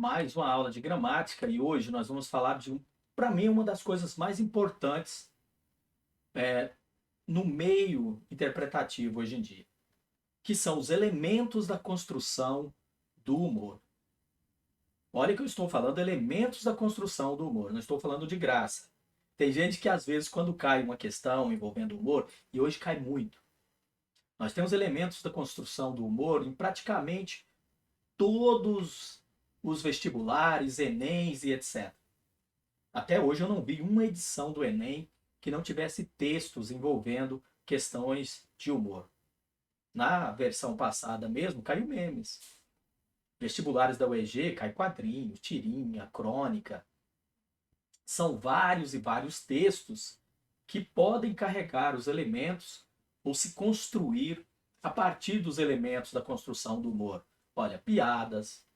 Mais uma aula de gramática e hoje nós vamos falar de, para mim, uma das coisas mais importantes no meio interpretativo hoje em dia, que são os elementos da construção do humor. Olha que eu estou falando elementos da construção do humor, não estou falando de graça. Tem gente que às vezes quando cai uma questão envolvendo humor, e hoje cai muito, nós temos elementos da construção do humor em praticamente todos os vestibulares, Enems e etc. Até hoje eu não vi uma edição do Enem que não tivesse textos envolvendo questões de humor. Na versão passada mesmo, caiu memes. Vestibulares da UEG, cai quadrinho, tirinha, crônica. São vários e vários textos que podem carregar os elementos ou se construir a partir dos elementos da construção do humor. Olha, piadas,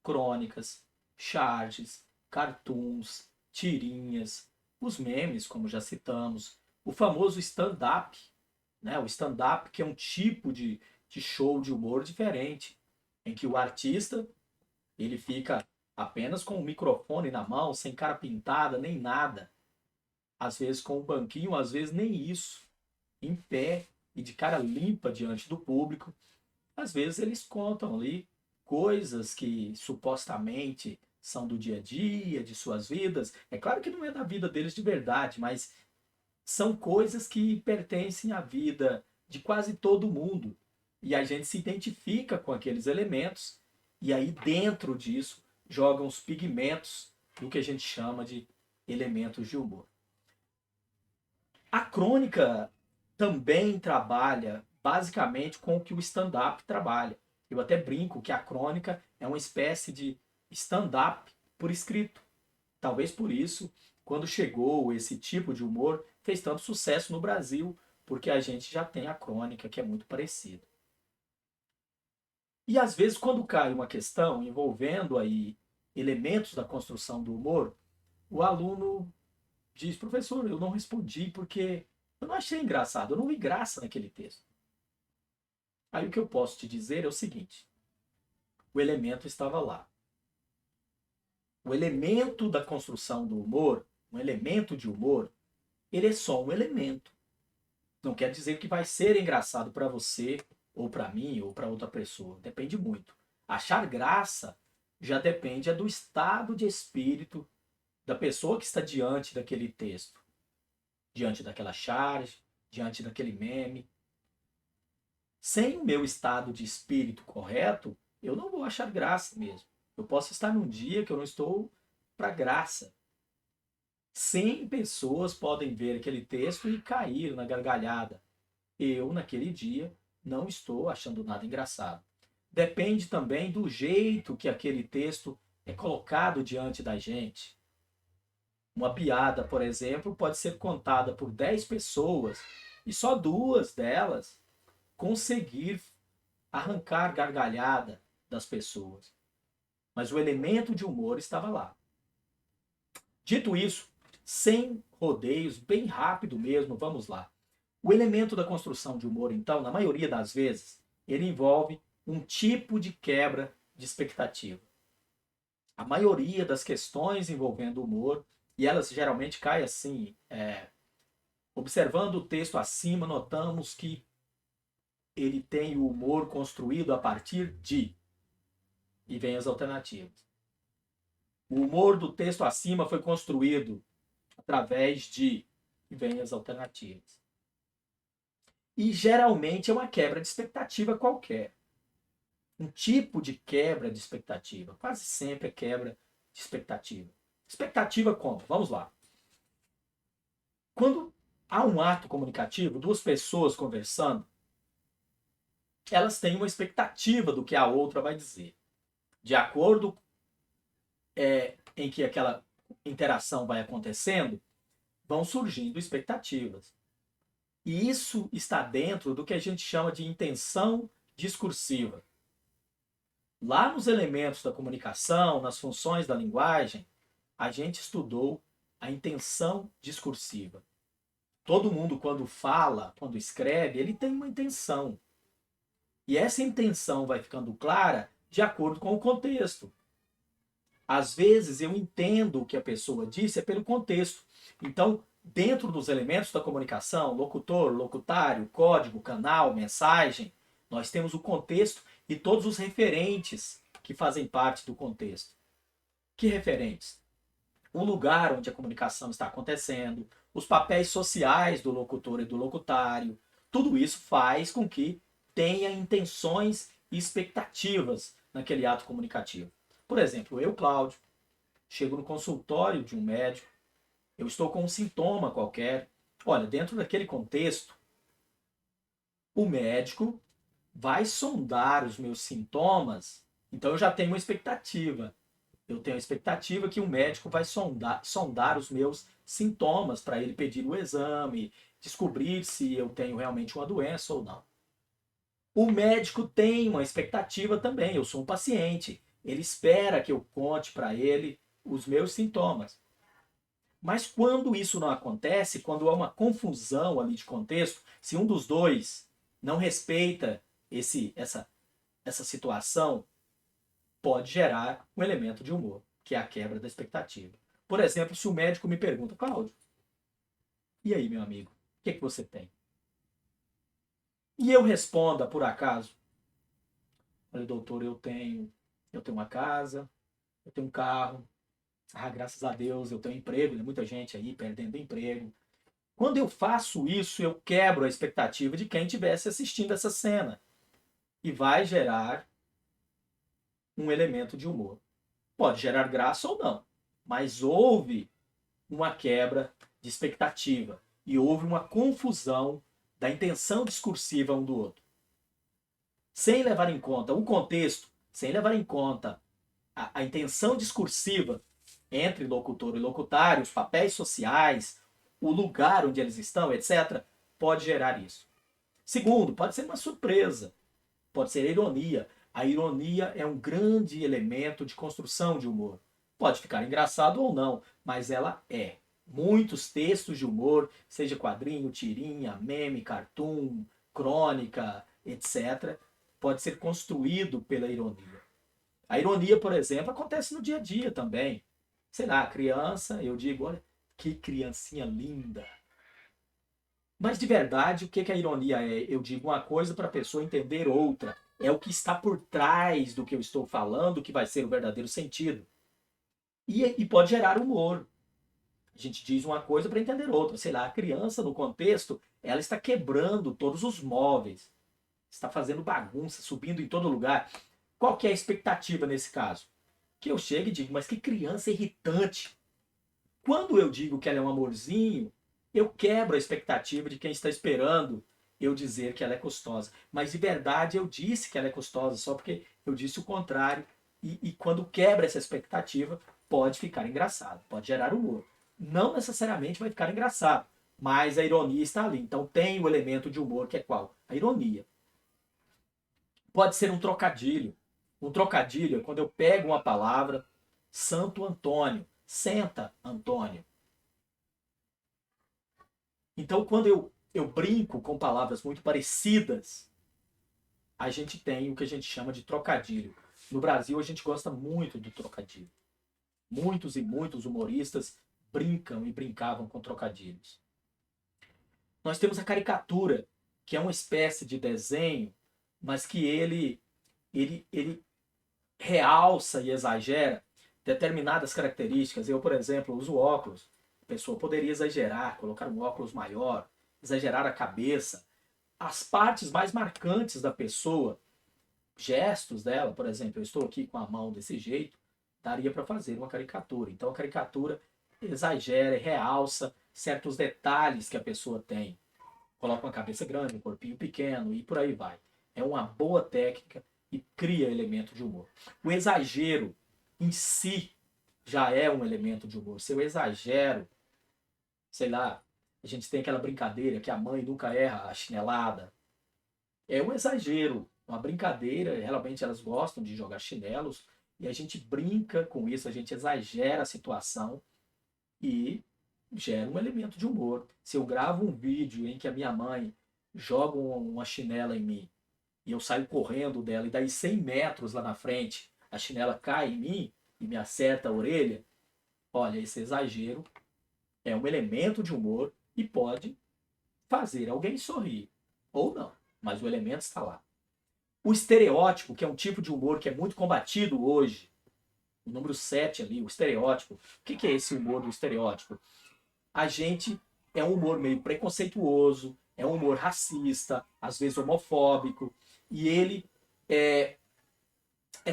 crônicas, charges, cartoons, tirinhas, os memes, como já citamos, o famoso stand-up, né? O stand-up que é um tipo de show de humor diferente, em que o artista ele fica apenas com o microfone na mão, sem cara pintada, nem nada. Às vezes com um banquinho, às vezes nem isso. Em pé e de cara limpa diante do público. Às vezes eles contam ali coisas que supostamente são do dia a dia, de suas vidas. É claro que não é da vida deles de verdade, mas são coisas que pertencem à vida de quase todo mundo. E a gente se identifica com aqueles elementos, e aí dentro disso jogam os pigmentos do que a gente chama de elementos de humor. A crônica também trabalha basicamente com o que o stand-up trabalha. Eu até brinco que a crônica é uma espécie de stand-up por escrito. Talvez por isso, quando chegou esse tipo de humor, fez tanto sucesso no Brasil, porque a gente já tem a crônica, que é muito parecida. E às vezes, quando cai uma questão envolvendo aí elementos da construção do humor, o aluno diz: professor, eu não respondi porque eu não achei engraçado, eu não vi graça naquele texto. Aí o que eu posso te dizer é o seguinte: o elemento estava lá. O elemento da construção do humor, um elemento de humor, ele é só um elemento. Não quer dizer que vai ser engraçado para você, ou para mim, ou para outra pessoa. Depende muito. Achar graça já depende do estado de espírito da pessoa que está diante daquele texto, diante daquela charge, diante daquele meme. Sem o meu estado de espírito correto, eu não vou achar graça mesmo. Eu posso estar num dia que eu não estou para graça. 100 pessoas podem ver aquele texto e cair na gargalhada. Eu, naquele dia, não estou achando nada engraçado. Depende também do jeito que aquele texto é colocado diante da gente. Uma piada, por exemplo, pode ser contada por 10 pessoas e só duas delas conseguir arrancar gargalhada das pessoas. Mas o elemento de humor estava lá. Dito isso, sem rodeios, bem rápido mesmo, vamos lá. O elemento da construção de humor, então, na maioria das vezes, ele envolve um tipo de quebra de expectativa. A maioria das questões envolvendo humor, e elas geralmente caem assim, observando o texto acima, notamos que ele tem o humor construído a partir de, e vem as alternativas. O humor do texto acima foi construído através de, e vem as alternativas. E geralmente é uma quebra de expectativa qualquer. Um tipo de quebra de expectativa. Quase sempre é quebra de expectativa. Expectativa como? Vamos lá. Quando há um ato comunicativo, duas pessoas conversando, elas têm uma expectativa do que a outra vai dizer. De acordo em que aquela interação vai acontecendo, vão surgindo expectativas. E isso está dentro do que a gente chama de intenção discursiva. Lá nos elementos da comunicação, nas funções da linguagem, a gente estudou a intenção discursiva. Todo mundo, quando fala, quando escreve, ele tem uma intenção. E essa intenção vai ficando clara de acordo com o contexto. Às vezes eu entendo o que a pessoa disse é pelo contexto. Então, dentro dos elementos da comunicação, locutor, locutário, código, canal, mensagem, nós temos o contexto e todos os referentes que fazem parte do contexto. Que referentes? O lugar onde a comunicação está acontecendo, os papéis sociais do locutor e do locutário, tudo isso faz com que tenha intenções e expectativas naquele ato comunicativo. Por exemplo, eu, Cláudio, chego no consultório de um médico, eu estou com um sintoma qualquer. Olha, dentro daquele contexto, o médico vai sondar os meus sintomas, então eu já tenho uma expectativa. Eu tenho a expectativa que o médico vai sondar os meus sintomas para ele pedir o exame, descobrir se eu tenho realmente uma doença ou não. O médico tem uma expectativa também, eu sou um paciente. Ele espera que eu conte para ele os meus sintomas. Mas quando isso não acontece, quando há uma confusão ali de contexto, se um dos dois não respeita essa situação, pode gerar um elemento de humor, que é a quebra da expectativa. Por exemplo, se o médico me pergunta, Cláudio, e aí, meu amigo, o que você tem? E eu responda, por acaso, olha, doutor, eu tenho uma casa, eu tenho um carro, graças a Deus eu tenho emprego, tem muita gente aí perdendo emprego. Quando eu faço isso, eu quebro a expectativa de quem estivesse assistindo essa cena e vai gerar um elemento de humor. Pode gerar graça ou não, mas houve uma quebra de expectativa e houve uma confusão da intenção discursiva um do outro. Sem levar em conta o contexto, sem levar em conta a intenção discursiva entre locutor e locutário, os papéis sociais, o lugar onde eles estão, etc., pode gerar isso. Segundo, pode ser uma surpresa, pode ser ironia. A ironia é um grande elemento de construção de humor. Pode ficar engraçado ou não, mas ela é. Muitos textos de humor, seja quadrinho, tirinha, meme, cartoon, crônica, etc., pode ser construído pela ironia. A ironia, por exemplo, acontece no dia a dia também. Sei lá, criança, eu digo, olha, que criancinha linda. Mas de verdade, o que a ironia é? Eu digo uma coisa para a pessoa entender outra. É o que está por trás do que eu estou falando que vai ser o verdadeiro sentido. E pode gerar humor. A gente diz uma coisa para entender outra. Sei lá, a criança, no contexto, ela está quebrando todos os móveis. Está fazendo bagunça, subindo em todo lugar. Qual que é a expectativa nesse caso? Que eu chegue e digo, mas que criança irritante. Quando eu digo que ela é um amorzinho, eu quebro a expectativa de quem está esperando eu dizer que ela é custosa. Mas de verdade eu disse que ela é custosa, só porque eu disse o contrário. E quando quebra essa expectativa, pode ficar engraçado, pode gerar humor. Não necessariamente vai ficar engraçado, mas a ironia está ali. Então tem o elemento de humor que é qual? A ironia. Pode ser um trocadilho. Um trocadilho é quando eu pego uma palavra, Santo Antônio, senta Antônio. Então, quando eu brinco com palavras muito parecidas, a gente tem o que a gente chama de trocadilho. No Brasil, a gente gosta muito do trocadilho. Muitos e muitos humoristas brincam e brincavam com trocadilhos. Nós temos a caricatura, que é uma espécie de desenho, mas que ele realça e exagera determinadas características. Eu, por exemplo, uso óculos. A pessoa poderia exagerar, colocar um óculos maior, exagerar a cabeça. As partes mais marcantes da pessoa, gestos dela, por exemplo, eu estou aqui com a mão desse jeito, daria para fazer uma caricatura. Então a caricatura exagera e realça certos detalhes que a pessoa tem. Coloca uma cabeça grande, um corpinho pequeno e por aí vai. É uma boa técnica e cria elemento de humor. O exagero em si já é um elemento de humor. Se eu exagero, sei lá, a gente tem aquela brincadeira que a mãe nunca erra a chinelada. É um exagero, uma brincadeira, realmente elas gostam de jogar chinelos e a gente brinca com isso, a gente exagera a situação e gera um elemento de humor. Se eu gravo um vídeo em que a minha mãe joga uma chinela em mim e eu saio correndo dela e daí 100 metros lá na frente a chinela cai em mim, e me acerta a orelha, olha, esse exagero é um elemento de humor e pode fazer alguém sorrir. Ou não, mas o elemento está lá. O estereótipo, que é um tipo de humor que é muito combatido hoje, o número 7 ali, o estereótipo. O que é esse humor do estereótipo? A gente é um humor meio preconceituoso, é um humor racista, às vezes homofóbico, e ele é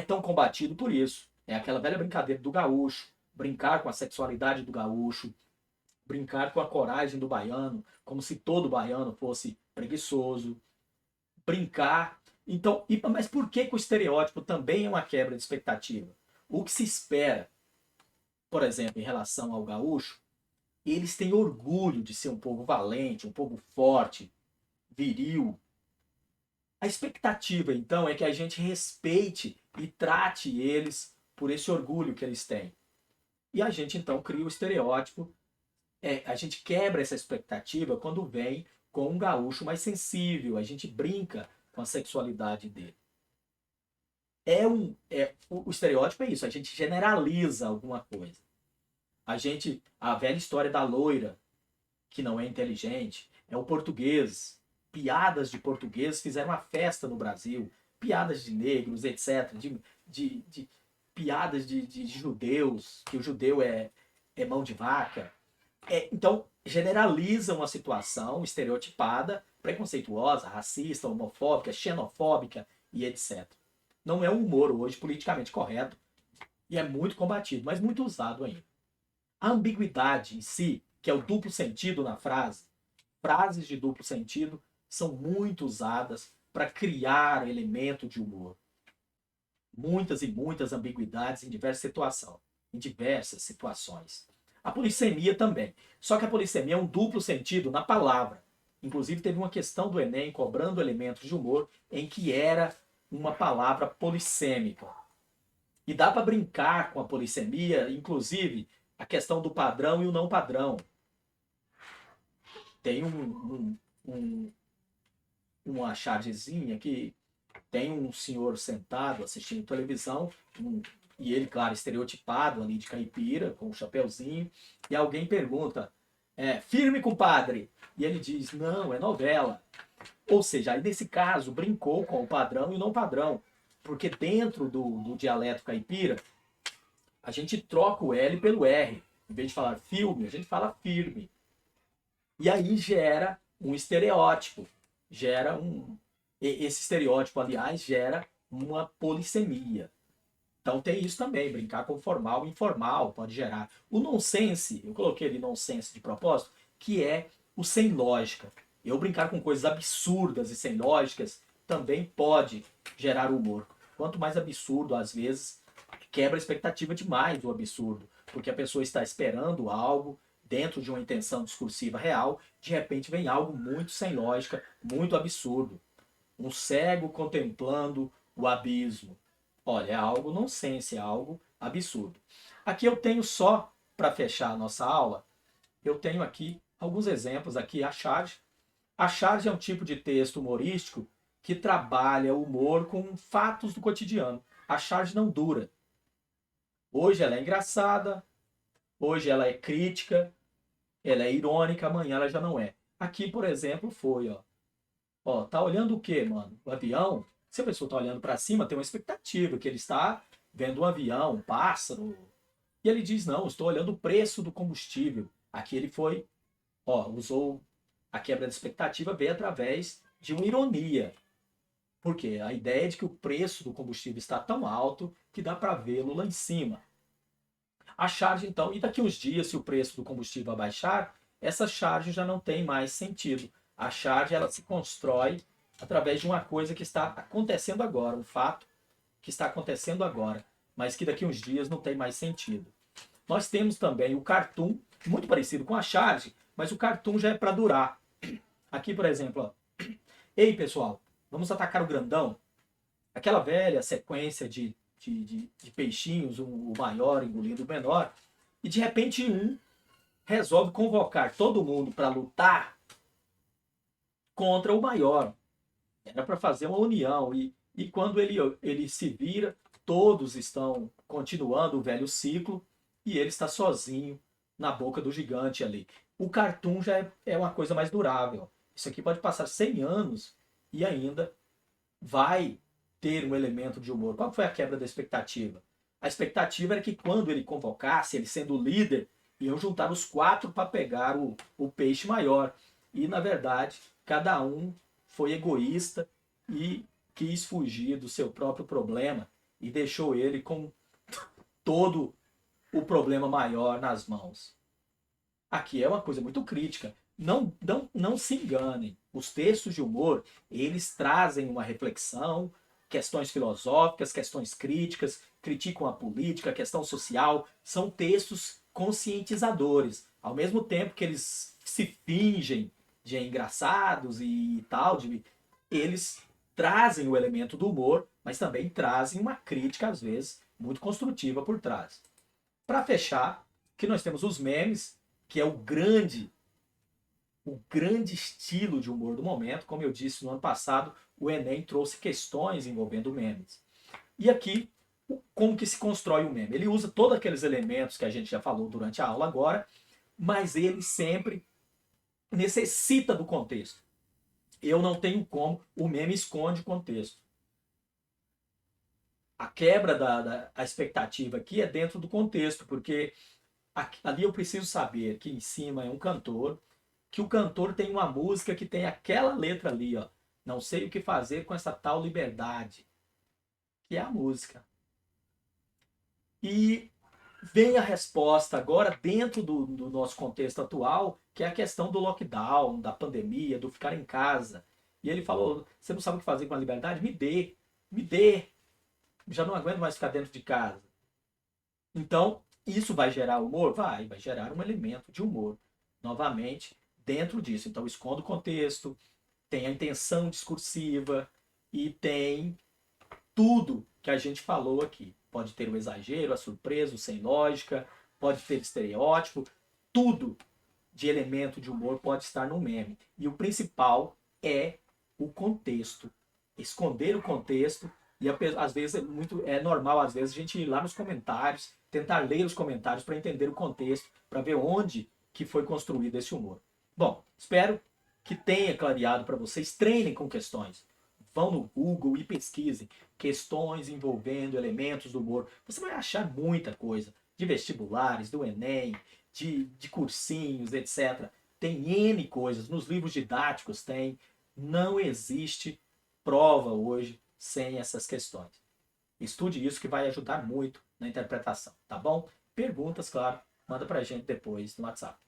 tão combatido por isso. É aquela velha brincadeira do gaúcho, brincar com a sexualidade do gaúcho, brincar com a coragem do baiano, como se todo baiano fosse preguiçoso, brincar. Então, mas por que, que o estereótipo também é uma quebra de expectativa? O que se espera, por exemplo, em relação ao gaúcho, eles têm orgulho de ser um povo valente, um povo forte, viril. A expectativa, então, é que a gente respeite e trate eles por esse orgulho que eles têm. E a gente, então, cria o estereótipo. A gente quebra essa expectativa quando vem com um gaúcho mais sensível. A gente brinca com a sexualidade dele. O estereótipo é isso, a gente generaliza alguma coisa. A velha história da loira, que não é inteligente, é o português. Piadas de português fizeram uma festa no Brasil, piadas de negros, etc., de piadas de judeus, que o judeu é mão de vaca. Então, generaliza uma situação estereotipada, preconceituosa, racista, homofóbica, xenofóbica e etc. Não é um humor hoje politicamente correto e é muito combatido, mas muito usado ainda. A ambiguidade em si, que é o duplo sentido na frase, frases de duplo sentido são muito usadas para criar elemento de humor. Muitas e muitas ambiguidades em diversas situações. A polissemia também. Só que a polissemia é um duplo sentido na palavra. Inclusive teve uma questão do Enem cobrando elementos de humor em que era uma palavra polissêmica. E dá para brincar com a polissemia, inclusive a questão do padrão e o não padrão. Tem uma chargezinha que tem um senhor sentado assistindo televisão, e ele, claro, estereotipado ali de caipira, com um chapeuzinho, e alguém pergunta, firme, compadre? E ele diz, não, é novela. Ou seja, aí nesse caso brincou com o padrão e o não padrão, porque dentro do dialeto caipira, a gente troca o L pelo R. Em vez de falar filme, a gente fala firme. E aí gera um estereótipo, esse estereótipo, aliás, gera uma polissemia. Então tem isso também, brincar com formal e informal pode gerar. O nonsense, eu coloquei ali nonsense de propósito, que é o sem lógica. Eu brincar com coisas absurdas e sem lógicas também pode gerar humor. Quanto mais absurdo, às vezes, quebra a expectativa demais do absurdo, porque a pessoa está esperando algo dentro de uma intenção discursiva real, de repente vem algo muito sem lógica, muito absurdo. Um cego contemplando o abismo. Olha, é algo nonsense, é algo absurdo. Aqui eu tenho só, para fechar a nossa aula, eu tenho aqui alguns exemplos, aqui a charge. A charge é um tipo de texto humorístico que trabalha o humor com fatos do cotidiano. A charge não dura. Hoje ela é engraçada, hoje ela é crítica, ela é irônica, amanhã ela já não é. Aqui, por exemplo, foi, ó, tá olhando o quê, mano? O avião? Se a pessoa tá olhando para cima, tem uma expectativa que ele está vendo um avião, um pássaro. E ele diz, não, estou olhando o preço do combustível. Aqui ele foi, usou a quebra de expectativa, veio através de uma ironia. Porque a ideia é de que o preço do combustível está tão alto que dá para vê-lo lá em cima. A charge, então, e daqui uns dias, se o preço do combustível abaixar, essa charge já não tem mais sentido. A charge, ela se constrói através de uma coisa que está acontecendo agora, um fato que está acontecendo agora, mas que daqui uns dias não tem mais sentido. Nós temos também o cartoon, muito parecido com a charge, mas o cartoon já é para durar. Aqui, por exemplo, ó. Ei, pessoal, vamos atacar o grandão? Aquela velha sequência de peixinhos, o maior engolindo o menor, e de repente um resolve convocar todo mundo para lutar contra o maior. Era para fazer uma união, e quando ele se vira, todos estão continuando o velho ciclo e ele está sozinho na boca do gigante ali. O cartoon já é uma coisa mais durável. Isso aqui pode passar 100 anos e ainda vai ter um elemento de humor. Qual foi a quebra da expectativa? A expectativa era que quando ele convocasse, ele sendo o líder, iam juntar os quatro para pegar o peixe maior. E, na verdade, cada um foi egoísta e quis fugir do seu próprio problema e deixou ele com todo o problema maior nas mãos. Aqui é uma coisa muito crítica. Não se enganem. Os textos de humor, eles trazem uma reflexão, questões filosóficas, questões críticas, criticam a política, a questão social. São textos conscientizadores. Ao mesmo tempo que eles se fingem de engraçados e tal, eles trazem o elemento do humor, mas também trazem uma crítica, às vezes, muito construtiva por trás. Para fechar, que nós temos os memes, que é o grande estilo de humor do momento. Como eu disse no ano passado, o Enem trouxe questões envolvendo memes. E aqui, como que se constrói o meme? Ele usa todos aqueles elementos que a gente já falou durante a aula agora, mas ele sempre necessita do contexto. Eu não tenho como, o meme esconde o contexto. A quebra da expectativa aqui é dentro do contexto, porque ali eu preciso saber que em cima é um cantor, que o cantor tem uma música que tem aquela letra ali, ó. Não sei o que fazer com essa tal liberdade, que é a música. E vem a resposta agora dentro do nosso contexto atual, que é a questão do lockdown, da pandemia, do ficar em casa. E ele falou, você não sabe o que fazer com a liberdade? Me dê. Já não aguento mais ficar dentro de casa. Então, isso vai gerar humor? Vai gerar um elemento de humor. Novamente, dentro disso. Então, esconda o contexto, tem a intenção discursiva e tem tudo que a gente falou aqui. Pode ter o exagero, a surpresa, o sem lógica, pode ter estereótipo, tudo de elemento de humor pode estar no meme. E o principal é o contexto. Esconder o contexto e às vezes é normal às vezes a gente ir lá nos comentários, tentar ler os comentários para entender o contexto, para ver onde que foi construído esse humor. Bom, espero que tenha clareado para vocês. Treinem com questões. Vão no Google e pesquisem questões envolvendo elementos do humor. Você vai achar muita coisa de vestibulares, do Enem, de cursinhos, etc. Tem N coisas. Nos livros didáticos tem. Não existe prova hoje sem essas questões. Estude isso que vai ajudar muito na interpretação, tá bom? Perguntas, claro, manda pra gente depois no WhatsApp.